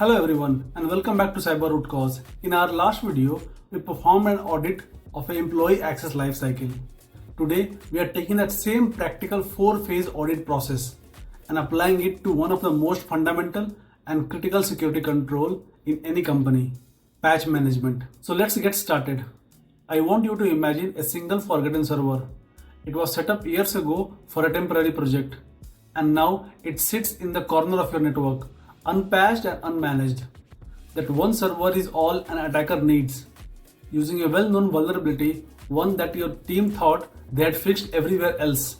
Hello everyone and welcome back to Cyber Root Cause. In our last video, we performed an audit of an employee access lifecycle. Today, we are taking that same practical 4-phase audit process and applying it to one of the most fundamental and critical security control in any company, patch management. So let's get started. I want you to imagine a single forgotten server. It was set up years ago for a temporary project, and now it sits in the corner of your network, unpatched and unmanaged. That one server is all an attacker needs. Using a well-known vulnerability, one that your team thought they had fixed everywhere else.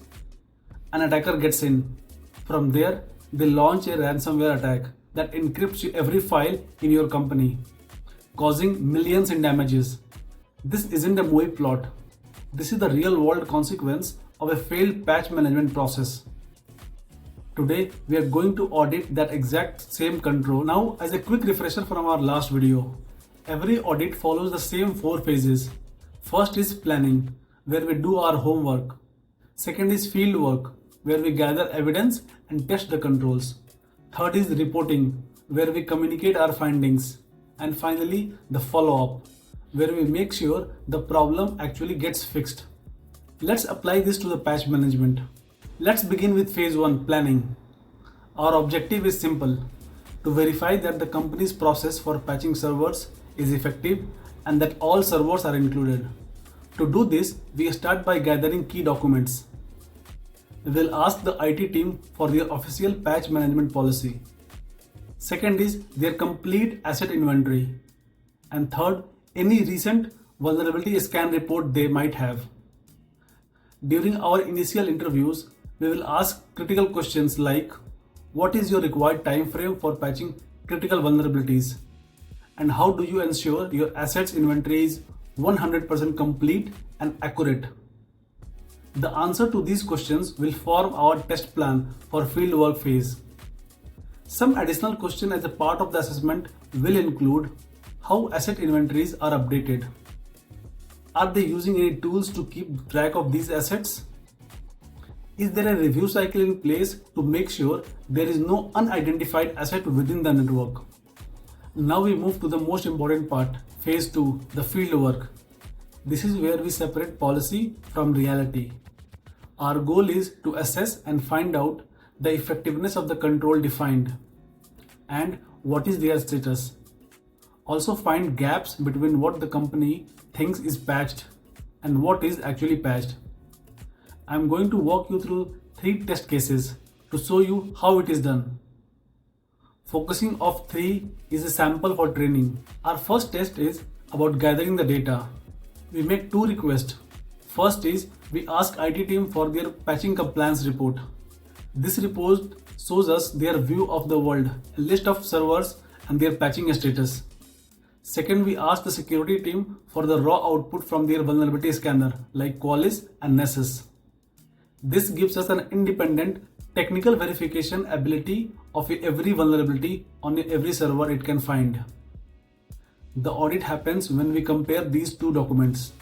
An attacker gets in. From there, they launch a ransomware attack that encrypts every file in your company, causing millions in damages. This isn't a movie plot. This is the real-world consequence of a failed patch management process. Today, we are going to audit that exact same control. Now, as a quick refresher from our last video, every audit follows the same 4 phases. First is planning, where we do our homework. Second is field work, where we gather evidence and test the controls. Third is reporting, where we communicate our findings. And finally, the follow-up, where we make sure the problem actually gets fixed. Let's apply this to the patch management. Let's begin with phase 1, planning. Our objective is simple: to verify that the company's process for patching servers is effective and that all servers are included. To do this, we start by gathering key documents. We will ask the IT team for their official patch management policy. Second is their complete asset inventory. And third, any recent vulnerability scan report they might have. During our initial interviews, we will ask critical questions like: what is your required time frame for patching critical vulnerabilities? And how do you ensure your assets inventory is 100% complete and accurate? The answer to these questions will form our test plan for fieldwork phase. Some additional questions as a part of the assessment will include how asset inventories are updated. Are they using any tools to keep track of these assets? Is there a review cycle in place to make sure there is no unidentified asset within the network? Now we move to the most important part, phase 2, the field work. This is where we separate policy from reality. Our goal is to assess and find out the effectiveness of the control defined and what is their status. Also find gaps between what the company thinks is patched and what is actually patched. I am going to walk you through 3 test cases to show you how it is done. Focusing of 3 is a sample for training. Our first test is about gathering the data. We make 2 requests. First is we ask IT team for their patching compliance report. This report shows us their view of the world, a list of servers and their patching status. Second, we ask the security team for the raw output from their vulnerability scanner like Qualys and Nessus. This gives us an independent technical verification ability of every vulnerability on every server it can find. The audit happens when we compare these 2 documents.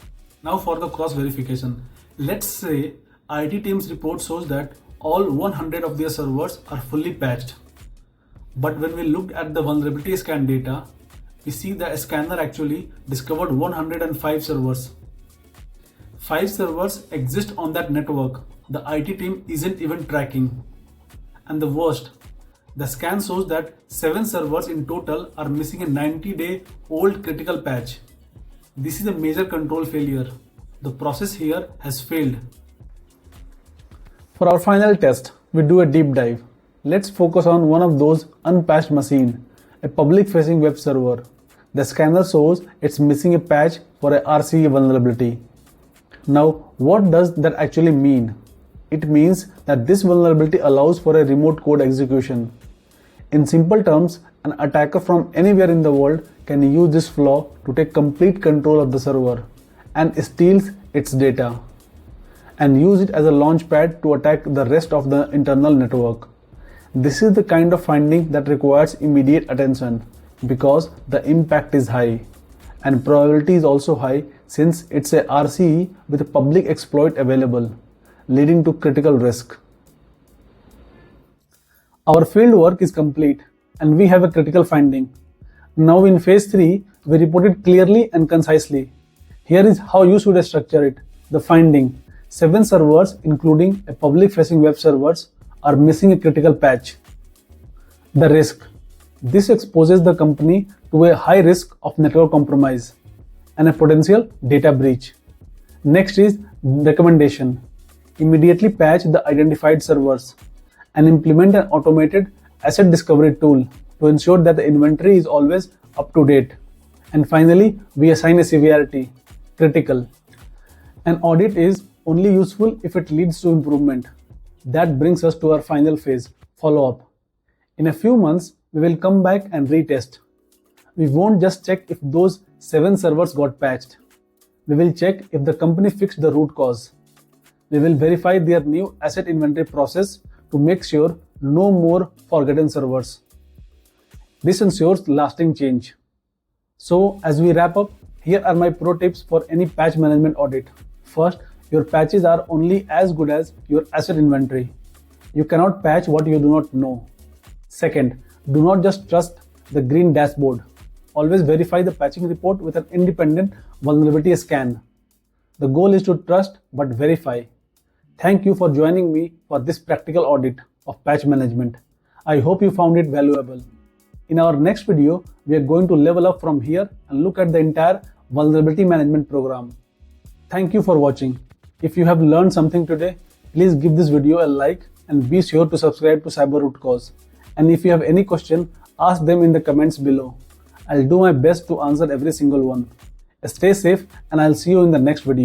Now for the cross verification. Let's say IT team's report shows that all 100 of their servers are fully patched. But when we looked at the vulnerability scan data, we see the scanner actually discovered 105 servers. 5 servers exist on that network the IT team isn't even tracking. And the worst, the scan shows that 7 servers in total are missing a 90-day-old critical patch. This is a major control failure. The process here has failed. For our final test, we do a deep dive. Let's focus on one of those unpatched machines, a public-facing web server. The scanner shows it's missing a patch for a RCE vulnerability. Now, what does that actually mean? It means that this vulnerability allows for a remote code execution. In simple terms, an attacker from anywhere in the world can use this flaw to take complete control of the server and steals its data and use it as a launchpad to attack the rest of the internal network. This is the kind of finding that requires immediate attention because the impact is high and probability is also high since it's a RCE with a public exploit available, leading to critical risk. Our field work is complete. and we have a critical finding. Now in phase 3, we report it clearly and concisely. Here is how you should structure it. The finding: 7 servers, including a public-facing web servers, are missing a critical patch. The risk: this exposes the company to a high risk of network compromise and a potential data breach. Next is recommendation: immediately patch the identified servers and implement an automated asset discovery tool to ensure that the inventory is always up to date. And finally, we assign a severity: critical. An audit is only useful if it leads to improvement. That brings us to our final phase, follow-up. In a few months, we will come back and retest. We won't just check if those 7 servers got patched. We will check if the company fixed the root cause. We will verify their new asset inventory process to make sure no more forgotten servers. This ensures lasting change. So, as we wrap up, here are my pro tips for any patch management audit. First, your patches are only as good as your asset inventory. You cannot patch what you do not know. Second, do not just trust the green dashboard. Always verify the patching report with an independent vulnerability scan. The goal is to trust but verify. Thank you for joining me for this practical audit of patch management. I hope you found it valuable. In our next video, we are going to level up from here and look at the entire vulnerability management program. Thank you for watching. If you have learned something today, please give this video a like and be sure to subscribe to Cyber Root Cause. And if you have any question, ask them in the comments below. I'll do my best to answer every single one. Stay safe and I'll see you in the next video.